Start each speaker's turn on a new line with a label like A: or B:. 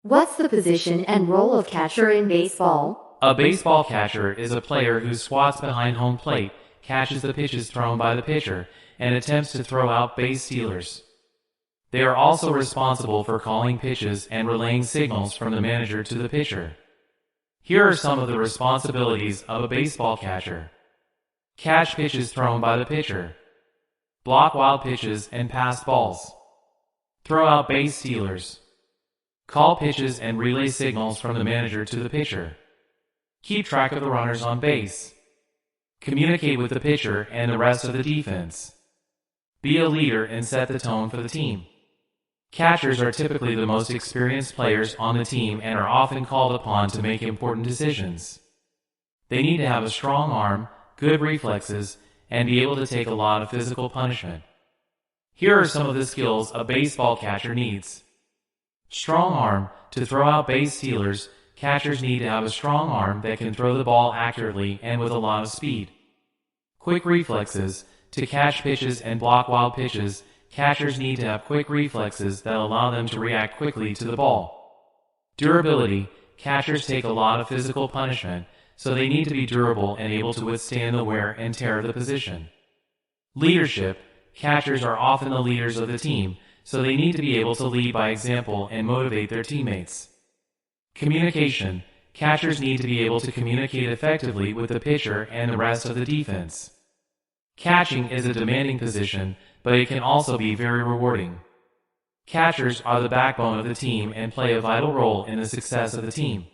A: What's the position and role of catcher in baseball?
B: A baseball catcher is a player who squats behind home plate, catches the pitches thrown by the pitcher, and attempts to throw out base stealers. They are also responsible for calling pitches and relaying signals from the manager to the pitcher. Here are some of the responsibilities of a baseball catcher. Catch pitches thrown by the pitcher. Block wild pitches and passed balls. Throw out base stealers. Call pitches and relay signals from the manager to the pitcher. Keep track of the runners on base. Communicate with the pitcher and the rest of the defense. Be a leader and set the tone for the team. Catchers are typically the most experienced players on the team and are often called upon to make important decisions. They need to have a strong arm, good reflexes, and be able to take a lot of physical punishment. Here are some of the skills a baseball catcher needs. Strong arm. To throw out base stealers, catchers need to have a strong arm that can throw the ball accurately and with a lot of speed. Quick reflexes. To catch pitches and block wild pitches, catchers need to have quick reflexes that allow them to react quickly to the ball. Durability. Catchers take a lot of physical punishment, so they need to be durable and able to withstand the wear and tear of the position. Leadership. Catchers are often the leaders of the team, so they need to be able to lead by example and motivate their teammates. Communication. Catchers need to be able to communicate effectively with the pitcher and the rest of the defense. Catching is a demanding position, but it can also be very rewarding. Catchers are the backbone of the team and play a vital role in the success of the team.